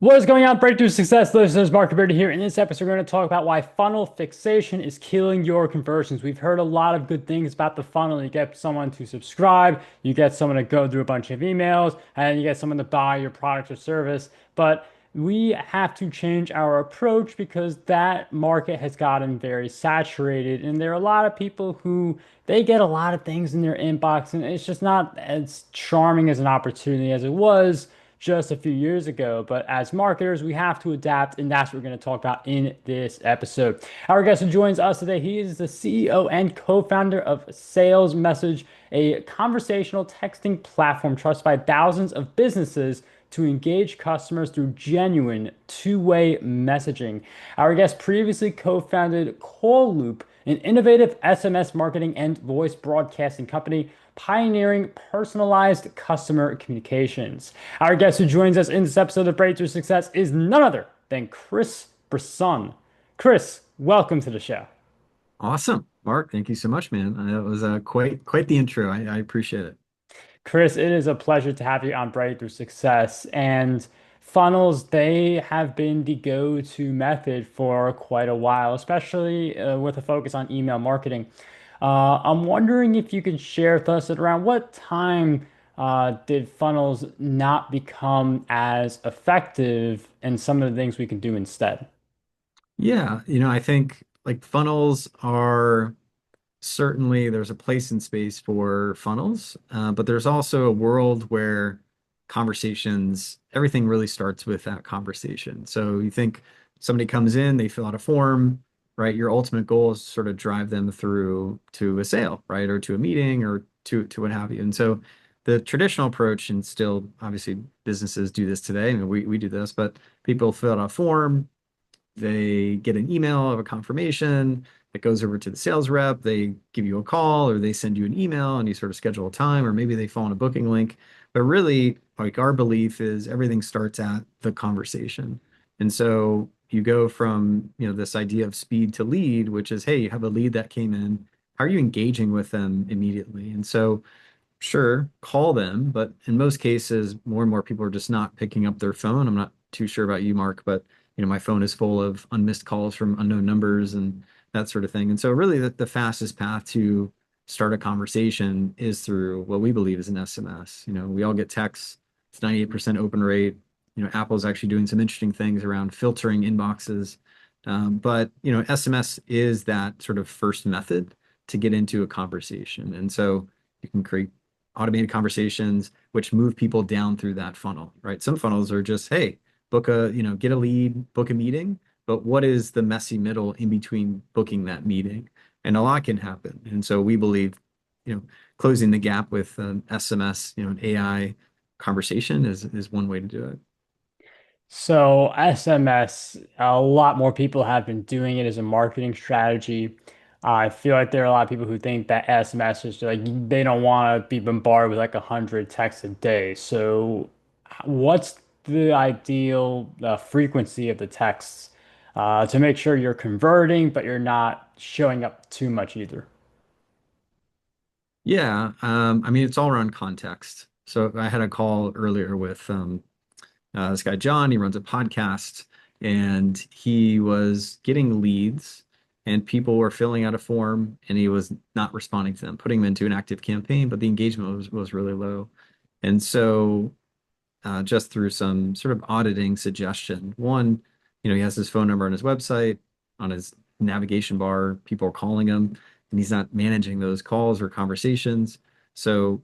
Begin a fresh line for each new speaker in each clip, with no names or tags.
What is going on, Breakthrough Success listeners? Marc Guberti here. In this episode, we're going to talk about why funnel fixation is killing your conversions. We've heard a lot of good things about the funnel. You get someone to subscribe, you get someone to go through a bunch of emails, and you get someone to buy your product or service. But we have to change our approach because that market has gotten very saturated, and there are a lot of people who they get a lot of things in their inbox, and it's just not as charming as an opportunity as it was just a few years ago. But as marketers, we have to adapt, and that's what we're going to talk about in this episode. Our guest who joins us today, he is the CEO and co-founder of Salesmsg, a conversational texting platform trusted by thousands of businesses to engage customers through genuine two-way messaging. Our guest previously co-founded Call Loop, an innovative SMS marketing and voice broadcasting company pioneering personalized customer communications. Our guest who joins us in this episode of Breakthrough Success is none other than Chris Brisson. Chris, welcome to the show.
Awesome. Mark, thank you so much, man. That was quite the intro. I appreciate it.
Chris, it is a pleasure to have you on Breakthrough Success. And funnels, they have been the go-to method for quite a while, especially with a focus on email marketing. I'm wondering if you could share with us at around what time did funnels not become as effective and some of the things we can do instead?
Yeah, I think like funnels are certainly there's a place in space for funnels, but there's also a world where conversations, everything really starts with that conversation. So you think somebody comes in, they fill out a form, right? Your ultimate goal is to sort of drive them through to a sale, right? Or to a meeting or to what have you. And so the traditional approach, and still obviously businesses do this today, I mean, we do this, but people fill out a form, they get an email of a confirmation that goes over to the sales rep. They give you a call or they send you an email and you sort of schedule a time, or maybe they phone a booking link. But really, like our belief is everything starts at the conversation. And so you go from, this idea of speed to lead, which is, hey, you have a lead that came in. How are you engaging with them immediately? And so sure, call them, but in most cases, more and more people are just not picking up their phone. I'm not too sure about you, Mark, but my phone is full of unmissed calls from unknown numbers and that sort of thing. And so really the fastest path to start a conversation is through what we believe is an SMS. We all get texts. It's 98% open rate. Apple's actually doing some interesting things around filtering inboxes. But SMS is that sort of first method to get into a conversation. And so you can create automated conversations which move people down through that funnel, right? Some funnels are just, hey, get a lead, book a meeting, but what is the messy middle in between booking that meeting? And a lot can happen. And so we believe, closing the gap with an SMS, an AI conversation is one way to do it.
So SMS, a lot more people have been doing it as a marketing strategy. I feel like there are a lot of people who think that SMS is like they don't want to be bombarded with like 100 texts a day. So what's the ideal frequency of the texts to make sure you're converting, but you're not showing up too much either?
Yeah, I mean, it's all around context. So I had a call earlier with this guy, John. He runs a podcast and he was getting leads and people were filling out a form and he was not responding to them, putting them into an active campaign, but the engagement was really low. And so just through some sort of auditing suggestion, one, he has his phone number on his website, on his navigation bar, people are calling him and he's not managing those calls or conversations. So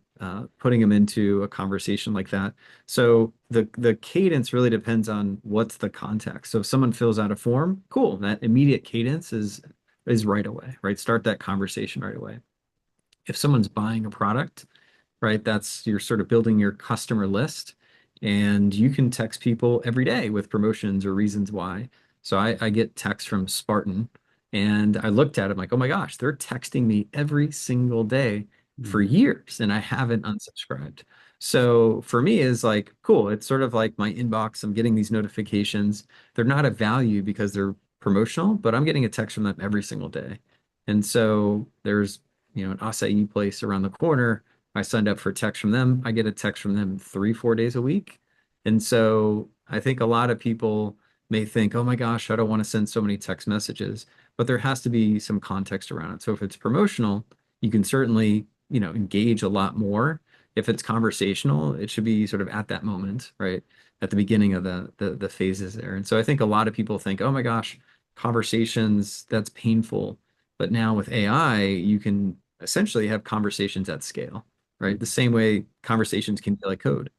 putting him into a conversation like that. So the cadence really depends on what's the context. So if someone fills out a form, cool. That immediate cadence is right away, right? Start that conversation right away. If someone's buying a product, right, that's you're sort of building your customer list, and you can text people every day with promotions or reasons why. So I get texts from Spartan, and I looked at it like, oh my gosh, they're texting me every single day for
Mhm.
years and I haven't unsubscribed. So for me is like, cool. It's sort of like my inbox. I'm getting these notifications. They're not a value because they're promotional, but I'm getting a text from them every single day. And so there's, an acai place around the corner. I signed up for a text from them. I get a text from them 3, 4 days a week. And so I think a lot of people may think, oh my gosh, I don't want to send so many text messages, but there has to be some context around it. So if it's promotional, you can certainly, engage a lot more. If it's conversational, it should be sort of at that moment, right? At the beginning of the phases there. And so I think a lot of people think, oh my gosh, conversations, that's painful. But now with AI, you can essentially have conversations at scale, right? The same way conversations can be like code.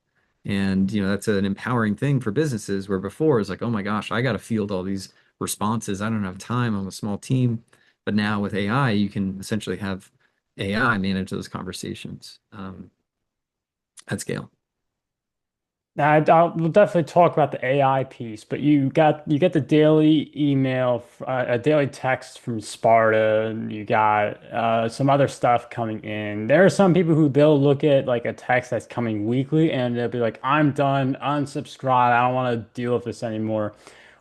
And that's an empowering thing for businesses where before it's like, oh my gosh, I got to field all these responses. I don't have time. I'm a small team. But now with AI, you can essentially have AI manage those conversations at scale.
Now, we'll definitely talk about the AI piece, but you get the daily email, a daily text from Sparta, and you got some other stuff coming in. There are some people who they'll look at like a text that's coming weekly, and they'll be like, "I'm done, unsubscribe. I don't want to deal with this anymore."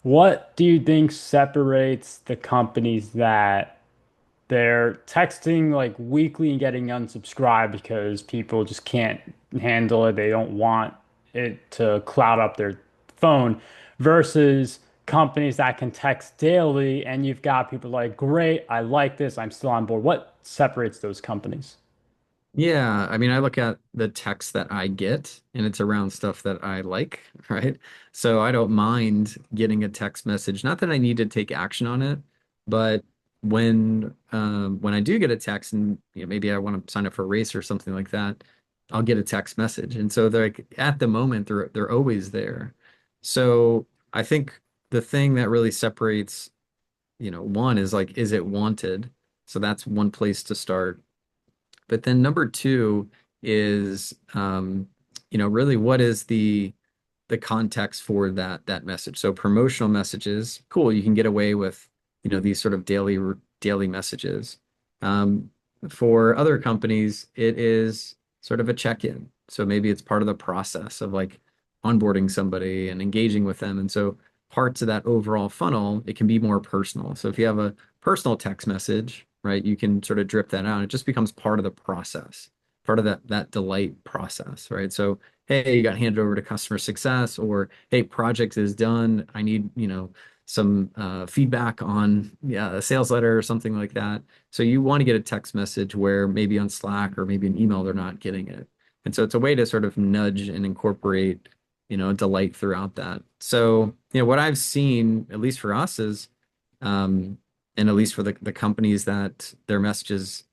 What do you think separates the companies that they're texting like weekly and getting unsubscribed because people just can't handle it. They don't want it to cloud up their phone versus companies that can text daily and you've got people like, great, I like this, I'm still on board. What separates those companies?
Yeah, I mean, I look at the text that I get and it's around stuff that I like, right? So I don't mind getting a text message. Not that I need to take action on it, but when I do get a text and maybe I want to sign up for a race or something like that, I'll get a text message. And so they're like at the moment they're always there. So I think the thing that really separates, one is like, is it wanted? So that's one place to start. But then number two is, really what is the context for that message? So promotional messages, cool, you can get away with, these sort of daily messages. Um, for other companies, it is sort of a check-in. So maybe it's part of the process of like onboarding somebody and engaging with them. And so parts of that overall funnel, it can be more personal. So if you have a personal text message, right, you can sort of drip that out. It just becomes part of the process, part of that delight process, right? So, hey, you got handed over to customer success, or hey, project is done. I need, some feedback on a sales letter or something like that. So you want to get a text message where maybe on Slack or maybe an email they're not getting it. And so it's a way to sort of nudge and incorporate, delight throughout that. So, what I've seen, at least for us, is and at least for the companies that their messages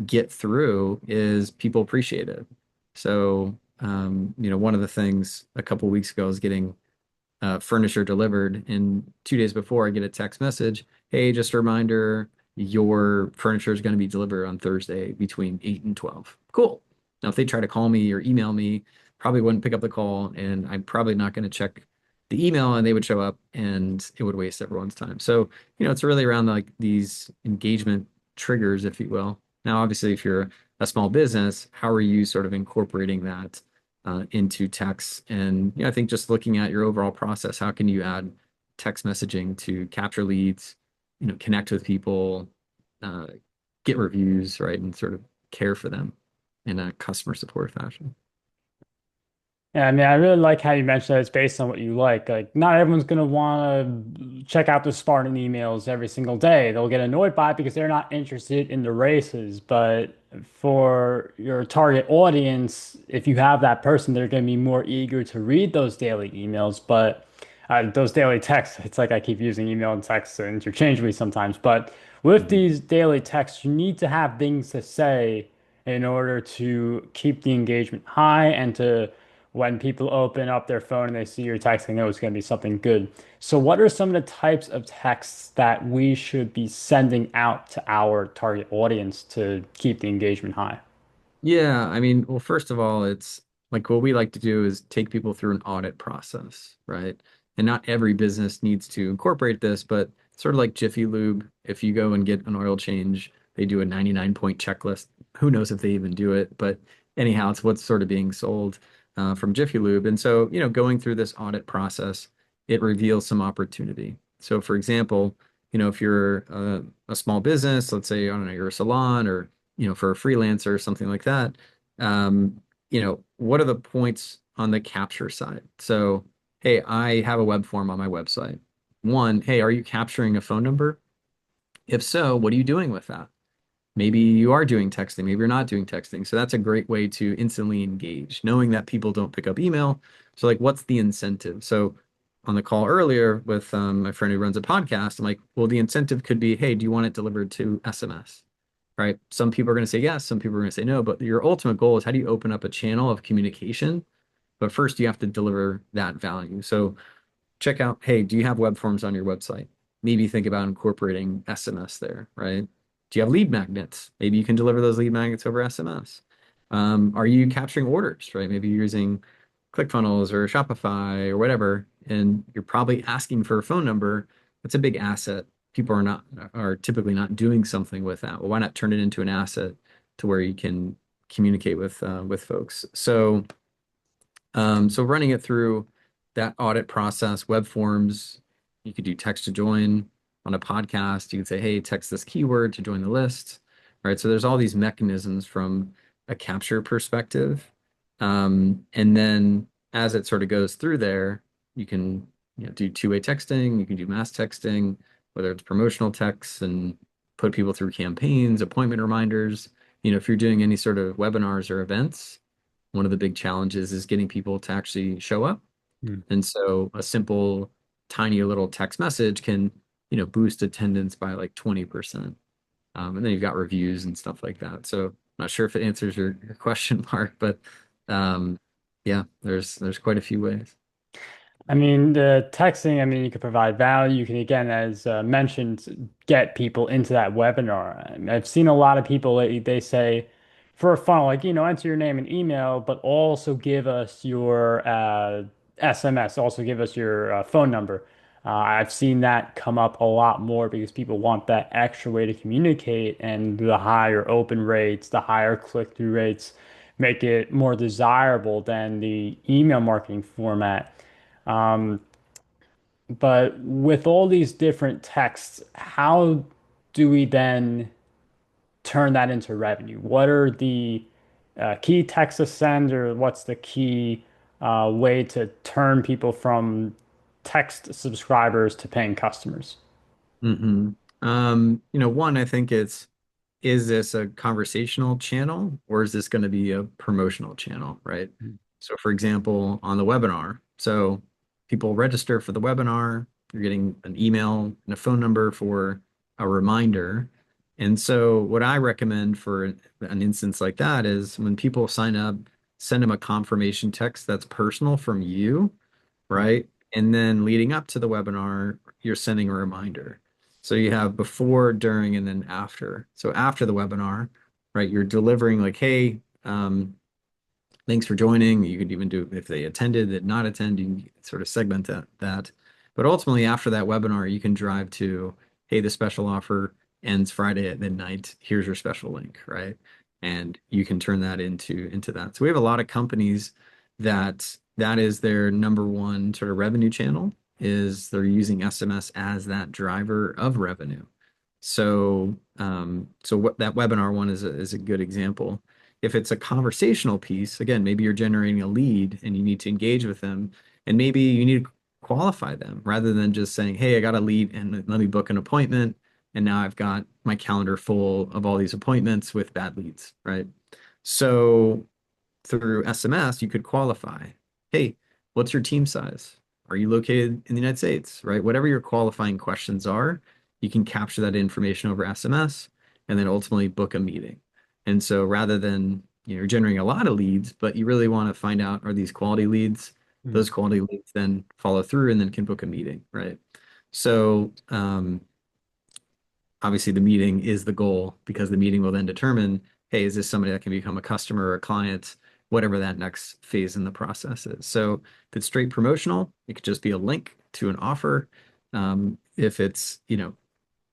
get through is people appreciate it. So, one of the things a couple weeks ago is getting furniture delivered, and 2 days before I get a text message, hey, just a reminder, your furniture is going to be delivered on Thursday between 8 and 12. Cool. Now, if they try to call me or email me, probably wouldn't pick up the call, and I'm probably not going to check the email, and they would show up, and it would waste everyone's time. So, it's really around like these engagement triggers, if you will. Now, obviously, if you're a small business, how are you sort of incorporating that into text? And I think just looking at your overall process, how can you add text messaging to capture leads, connect with people, uh, get reviews, right, and sort of care for them in a customer support fashion.
Yeah, I mean, I really like how you mentioned that it's based on what you like. Like, not everyone's gonna want to check out the Spartan emails every single day. They'll get annoyed by it because they're not interested in the races. But for your target audience, if you have that person, they're gonna be more eager to read those daily emails. But those daily texts, it's like I keep using email and text interchangeably sometimes. But with
Mhm.
these daily texts, you need to have things to say in order to keep the engagement high and to when people open up their phone and they see your text, they know it's going to be something good. So, what are some of the types of texts that we should be sending out to our target audience to keep the engagement high?
Yeah, I mean, well, first of all, it's like what we like to do is take people through an audit process, right? And not every business needs to incorporate this, but sort of like Jiffy Lube, if you go and get an oil change, they do a 99-point checklist. Who knows if they even do it? But anyhow, it's what's sort of being sold from Jiffy Lube. And so, going through this audit process, it reveals some opportunity. So, for example, if you're a small business, let's say, I don't know, you're a salon or for a freelancer or something like that, what are the points on the capture side? So, hey, I have a web form on my website. One, hey, are you capturing a phone number? If so, what are you doing with that? Maybe you are doing texting, maybe you're not doing texting. So that's a great way to instantly engage, knowing that people don't pick up email. So, like, what's the incentive? So, on the call earlier with my friend who runs a podcast, I'm like, well, the incentive could be, hey, do you want it delivered to SMS? Right? Some people are going to say yes, some people are going to say no, but your ultimate goal is how do you open up a channel of communication? But first, you have to deliver that value. So, check out, hey, do you have web forms on your website? Maybe think about incorporating SMS there, right? Do you have lead magnets? Maybe you can deliver those lead magnets over SMS. Are you capturing orders, right? Maybe you're using ClickFunnels or Shopify or whatever, and you're probably asking for a phone number. That's a big asset. People are typically not doing something with that. Well, why not turn it into an asset to where you can communicate with folks? So running it through that audit process, web forms, you could do text to join on a podcast. You could say, hey, text this keyword to join the list, right? So there's all these mechanisms from a capture perspective. And then as it sort of goes through there, you can, do two-way texting, you can do mass texting, whether it's promotional texts and put people through campaigns, appointment reminders. If you're doing any sort of webinars or events, one of the big challenges is getting people to actually show up.
Hmm.
And so a simple, tiny little text message can, boost attendance by like 20%. And then you've got reviews and stuff like that. So I'm not sure if it answers your question, Mark, but um, yeah, there's quite a few ways.
I mean, the texting, I mean, you can provide value. You can, again, as mentioned, get people into that webinar. I've seen a lot of people, they say for a funnel, like, enter your name and email, but also give us your SMS, also give us your phone number. I've seen that come up a lot more because people want that extra way to communicate, and the higher open rates, the higher click-through rates make it more desirable than the email marketing format. Um, but with all these different texts, how do we then turn that into revenue? What are the key texts to send, or what's the key way to turn people from text subscribers to paying customers?
hmm One, I think is this a conversational channel or is this going to be a promotional channel, right? So, for example, on the webinar, so people register for the webinar, you're getting an email and a phone number for a reminder. And so, what I recommend for an instance like that is when people sign up, send them a confirmation text that's personal from you, right? And then leading up to the webinar, you're sending a reminder. So you have before, during, and then after. So after the webinar, right, you're delivering like, hey, thanks for joining. You could even do if they attended, did not attend, you can sort of segment that. But ultimately, after that webinar, you can drive to, hey, the special offer ends Friday at midnight. Here's your special link, right? And you can turn that into that. So we have a lot of companies that is their number one sort of revenue channel, is they're using SMS as that driver of revenue. So what that webinar one is a good example. If it's a conversational piece, again, maybe you're generating a lead and you need to engage with them, and maybe you need to qualify them rather than just saying, "Hey, I got a lead and let me book an appointment." And now I've got my calendar full of all these appointments with bad leads, right? So through SMS, you could qualify. Hey, what's your team size? Are you located in the United States, right? Whatever your qualifying questions are, you can capture that information over SMS and then ultimately book a meeting. And so rather than, you're generating a lot of leads, but you really want to find out, are these quality leads?
Mm.
Those quality leads then follow through and then can book a meeting, right? So obviously the meeting is the goal because the meeting will then determine, hey, is this somebody that can become a customer or a client, whatever that next phase in the process is. So if it's straight promotional, it could just be a link to an offer. If it's,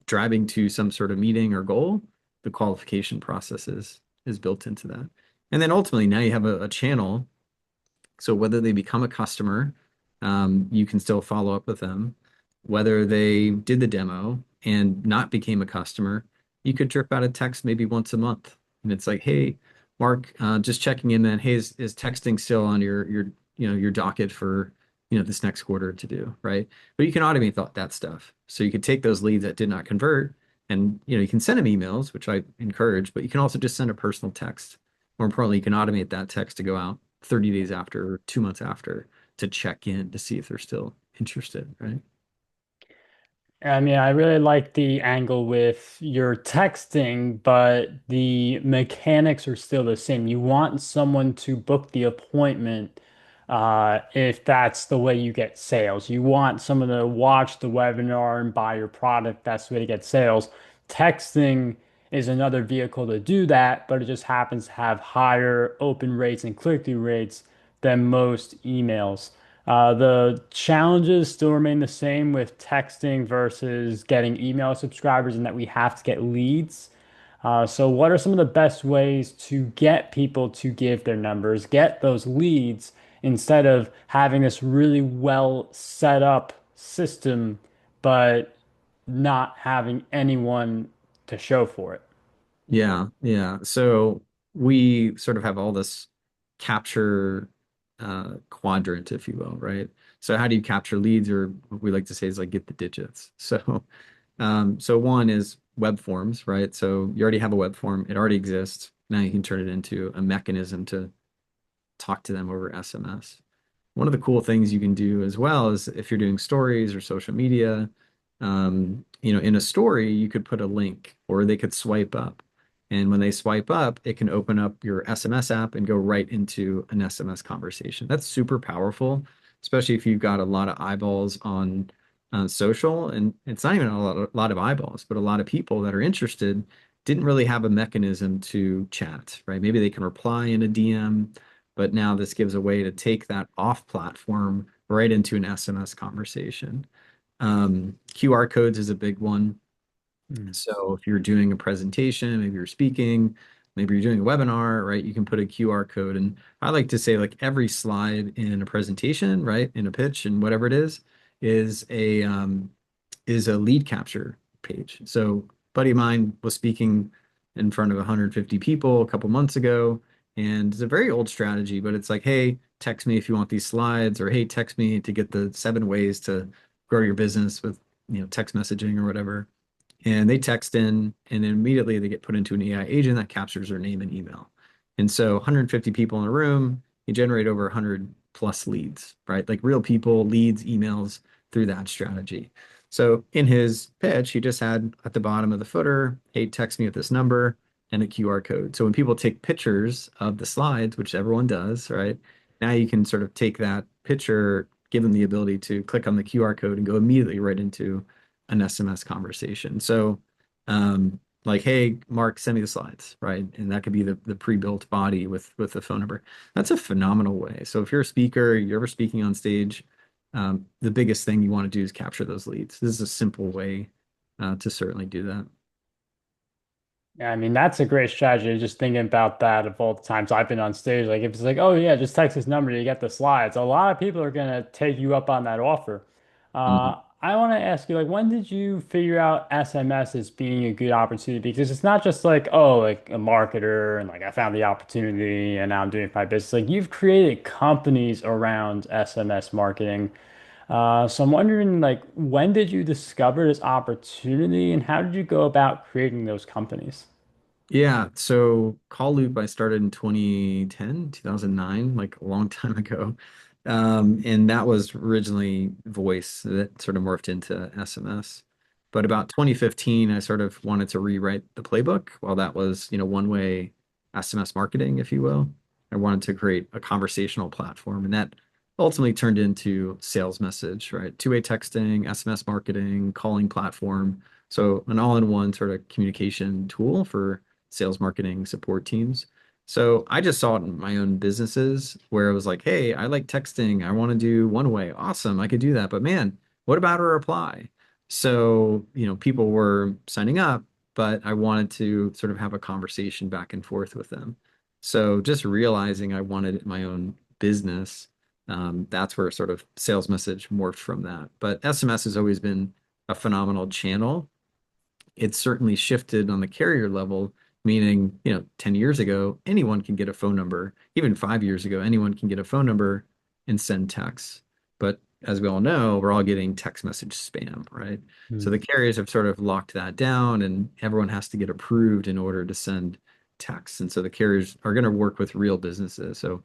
driving to some sort of meeting or goal, the qualification process is built into that. And then ultimately now you have a channel. So whether they become a customer, you can still follow up with them. Whether they did the demo and not became a customer, you could drip out a text maybe once a month. And it's like, hey, Mark, just checking in, man. Hey, is texting still on your docket for this next quarter to do, right? But you can automate that stuff. So you could take those leads that did not convert and, you can send them emails, which I encourage, but you can also just send a personal text. More importantly, you can automate that text to go out 30 days after or 2 months after to check in to see if they're still interested, right?
I mean, I really like the angle with your texting, but the mechanics are still the same. You want someone to book the appointment, if that's the way you get sales. You want someone to watch the webinar and buy your product. That's the way to get sales. Texting is another vehicle to do that, but it just happens to have higher open rates and click-through rates than most emails. The challenges still remain the same with texting versus getting email subscribers, and that we have to get leads. So, what are some of the best ways to get people to give their numbers, get those leads, instead of having this really well set up system, but not having anyone to show for it?
Yeah, yeah. So we sort of have all this capture quadrant, if you will, right? So how do you capture leads, or what we like to say is like get the digits. So one is web forms, right? So you already have a web form, it already exists. Now you can turn it into a mechanism to talk to them over SMS. One of the cool things you can do as well is if you're doing stories or social media, in a story, you could put a link or they could swipe up. And when they swipe up, it can open up your SMS app and go right into an SMS conversation. That's super powerful, especially if you've got a lot of eyeballs on social. And it's not even a lot of eyeballs, but a lot of people that are interested didn't really have a mechanism to chat, right? Maybe they can reply in a DM, but now this gives a way to take that off platform right into an SMS conversation. QR codes is a big one.
Hmm.
So if you're doing a presentation, maybe you're speaking, maybe you're doing a webinar, right? You can put a QR code. And I like to say like every slide in a presentation, right? In a pitch and whatever it is a lead capture page. So a buddy of mine was speaking in front of 150 people a couple months ago, and it's a very old strategy, but it's like, hey, text me if you want these slides, or hey, text me to get the 7 ways to grow your business with text messaging or whatever. And they text in, and then immediately they get put into an AI agent that captures their name and email. And so 150 people in a room, you generate over 100 plus leads, right? Like real people, leads, emails through that strategy. So in his pitch, he just had at the bottom of the footer, hey, text me at this number and a QR code. So when people take pictures of the slides, which everyone does, right? Now you can sort of take that picture, give them the ability to click on the QR code and go immediately right into an SMS conversation. So, like, hey, Marc, send me the slides, right? And that could be the pre-built body with the phone number. That's a phenomenal way. So if you're a speaker, you're ever speaking on stage, the biggest thing you want to do is capture those leads. This is a simple way to certainly do that.
Yeah, I mean, that's a great strategy. Just thinking about that of all the times I've been on stage, like if it's like, oh yeah, just text this number, you get the slides. A lot of people are gonna take you up on that offer.
Mhm.
I want to ask you, like, when did you figure out SMS as being a good opportunity? Because it's not just like, oh, like a marketer and like I found the opportunity and now I'm doing it for my business. Like you've created companies around SMS marketing. So I'm wondering, like, when did you discover this opportunity and how did you go about creating those companies?
Yeah, so Call Loop I started in 2010, 2009, like a long time ago. And that was originally voice that sort of morphed into SMS. But about 2015, I sort of wanted to rewrite the playbook. While that was, one-way SMS marketing, if you will. I wanted to create a conversational platform, and that ultimately turned into sales message, right? Two-way texting, SMS marketing, calling platform. So an all-in-one sort of communication tool for sales marketing support teams. So I just saw it in my own businesses where it was like, hey, I like texting. I want to do one way. Awesome. I could do that. But man, what about a reply? So, people were signing up, but I wanted to sort of have a conversation back and forth with them. So just realizing I wanted my own business, that's where sort of sales message morphed from that. But SMS has always been a phenomenal channel. It's certainly shifted on the carrier level, meaning, 10 years ago, anyone can get a phone number. Even 5 years ago, anyone can get a phone number and send texts. But as we all know, we're all getting text message spam, right? So the
Hmm.
carriers have sort of locked that down, and everyone has to get approved in order to send texts. And so the carriers are going to work with real businesses. So,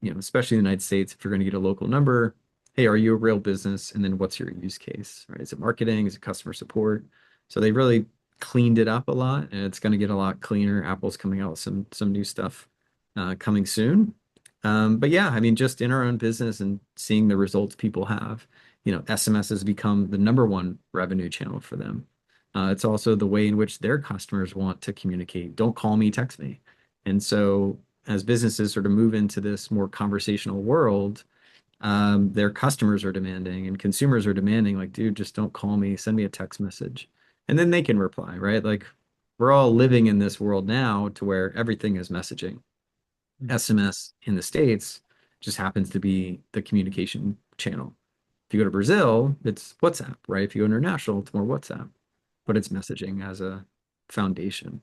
especially in the United States, if you're going to get a local number, hey, are you a real business? And then what's your use case, right? Is it marketing? Is it customer support? So they really cleaned it up a lot, and it's going to get a lot cleaner. Apple's coming out with some new stuff coming soon. But yeah, I mean, just in our own business and seeing the results people have, SMS has become the number one revenue channel for them. It's also the way in which their customers want to communicate. Don't call me, text me. And so as businesses sort of move into this more conversational world, their customers are demanding and consumers are demanding, like, dude, just don't call me, send me a text message. And then they can reply, right? Like we're all living in this world now to where everything is messaging. SMS in the States just happens to be the communication channel. If you go to Brazil, it's WhatsApp, right? If you go international, it's more WhatsApp, but it's messaging as a foundation.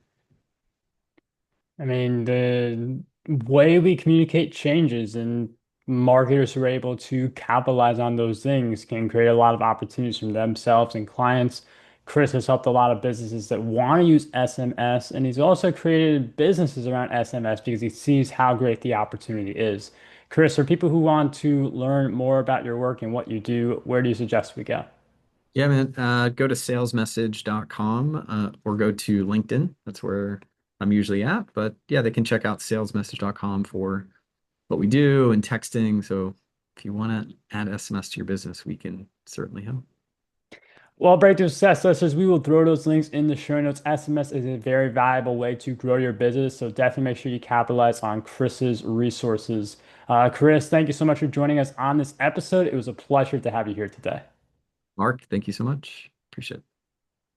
I mean, the way we communicate changes, and marketers who are able to capitalize on those things can create a lot of opportunities for themselves and clients. Chris has helped a lot of businesses that want to use SMS, and he's also created businesses around SMS because he sees how great the opportunity is. Chris, for people who want to learn more about your work and what you do, where do you suggest we go?
Yeah, man. Go to salesmessage.com or go to LinkedIn. That's where I'm usually at. But yeah, they can check out salesmessage.com for what we do and texting. So if you want to add SMS to your business, we can certainly help.
Well, Breakthrough Success listeners, we will throw those links in the show notes. SMS is a very valuable way to grow your business, so definitely make sure you capitalize on Chris's resources. Chris, thank you so much for joining us on this episode. It was a pleasure to have you here today.
Mark, thank you so much. Appreciate it.